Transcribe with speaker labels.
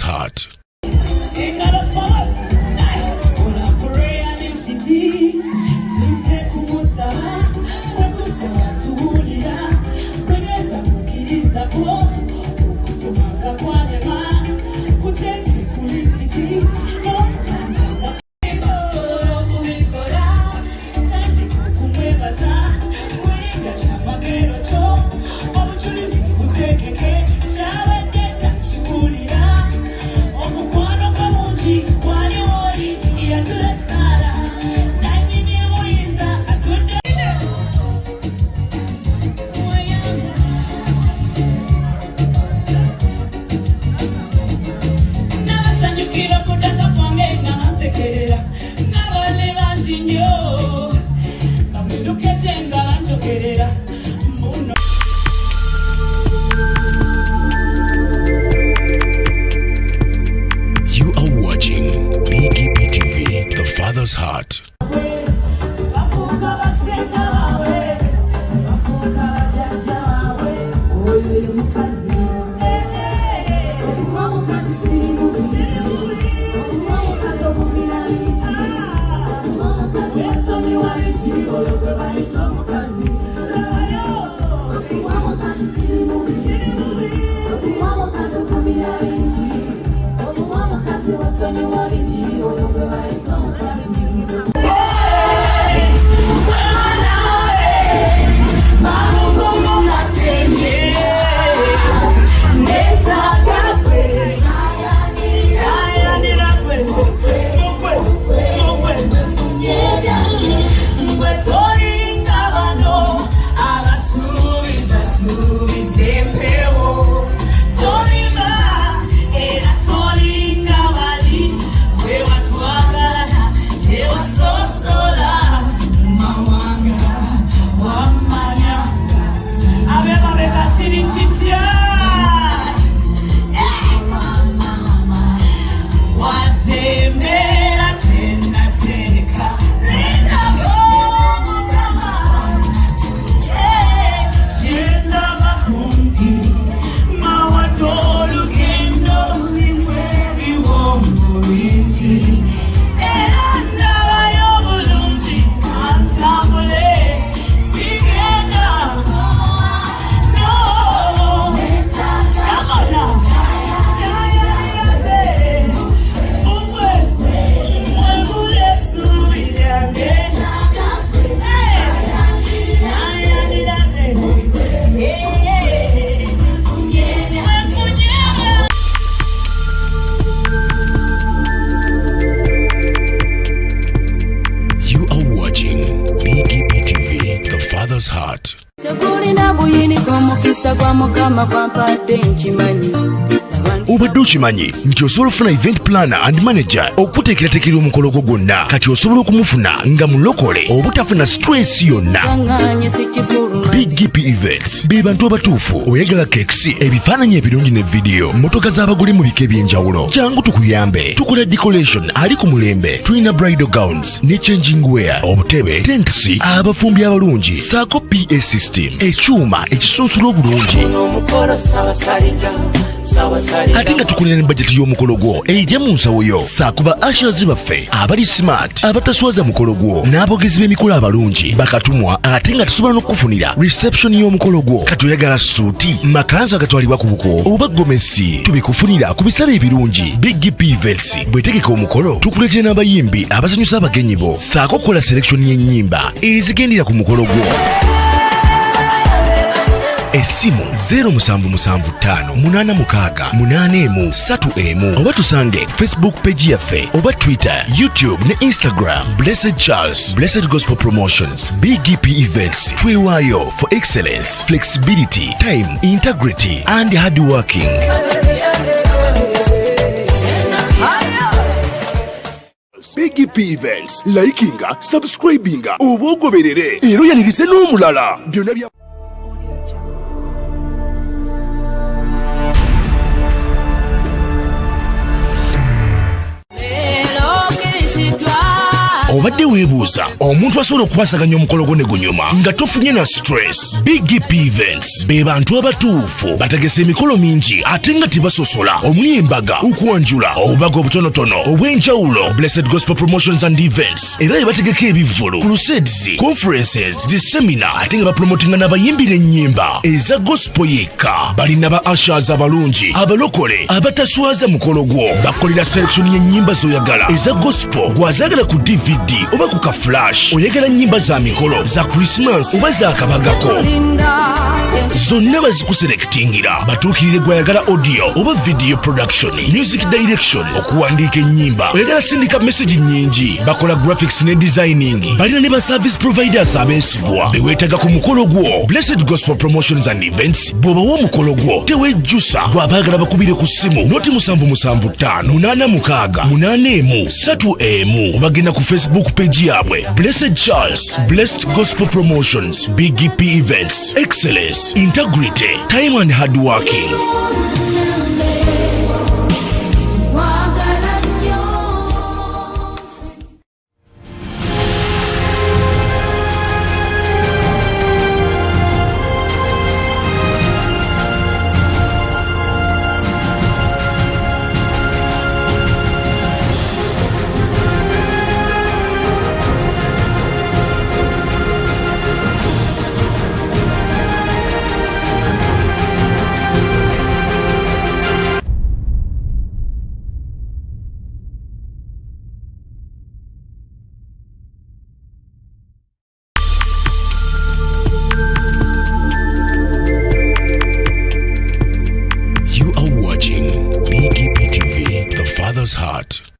Speaker 1: Heart. You are watching BGPTV, the Father's Heart. Heart. Obadde okimanyi nti osobola okufuna event planner and manager okuteekerateekera omukolo gwo gwonna kati osobola okumufuna nga mulokole obutafuna stress yonna. BGPevents be bantu abatuufu oyagala kekisi ebifaananyi ebirungi ne vidiyo motoka z'abagole mu bika eby'enjawulo jangu tukuyambe tukola decoration ali ku mulembe tulina bridal gowns ne changing wear obutebe tentsi abafumbi abalungi saako PA system ekyuma ekisunsula obulungi ate nga tukulira ne bajeti y'omukolo gwo ejja mu nsawo yo saakuba ashers baffe abali smart abataswaza mukolo gwo n'abogezi b'emikolo abalungi bakatumwa ate nga tusobola n'okufunira reception y'omukolo gwo katoyagala suuti makanzu agatwalibwa ku buko oba gomesi tubikufunira ku bisale ebirungi. BGPevents bwetegeka omukolo tukuletera n'abayimbi abasanyusa abagenyi bo saako kola selection y'ennyimba ezigendera ku mukolo gwo. Esimu 07758681 oba tusange Facebook page yaffe oba Twitter, YouTube ne Instagram. Blessed Charles, Blessed Gospel Promotions. BGPevents twewaayo for excellence, flexibility, time, integrity and hard working.
Speaker 2: BGPevents, likinga, subscribinga, obogoberere, era yanirize n'omulala. Byonna bya
Speaker 1: obadde weebuuza omuntu asobola okubasaganya omukolo gwo ne gunyuma nga tofunye na stress. BGPevents be bantu abatuufu bategesa emikolo mingi ate nga tebasosola, omuli embaga, okwanjula, obubaga obutonotono obw'enjawulo, blessed gospel promotions and events, era ne bategeka ebivvulu, crusades, conferences, zisemina, ate nga bapromotinga n'abayimbi n'ennyimba eza gospel yekka. Balina ba ushers abalungi, abalokole, abataswaza mukolo gwo, bakolera selection y'ennyimba z'oyagala eza gospel gw'azaagala ku DVD oba ku ka flash, oyagala nnyimba za mikolo, za Christmas oba za kabagako, zonna bazikuselektingira. Batuukirire gw'ayagala audio oba video production, music direction, okuwandiika ennyimba, oyagala sindika message nnyingi, bakola graphics ne designing. Balina ne ba service providers abeesigwa beweetaga ku mukolo gwo. Blessed Gospel Promotions and Events bw'obawa omukolo gwo tewejjusa, gwabaagala bakubire ku ssimu noti 775-886-3 obagenda ku Facebook page yabwe Blessed Charles, Blessed Gospel Promotions, BGPevents, excellence, integrity, time and hard working. You are watching BGPTV, the Father's Heart.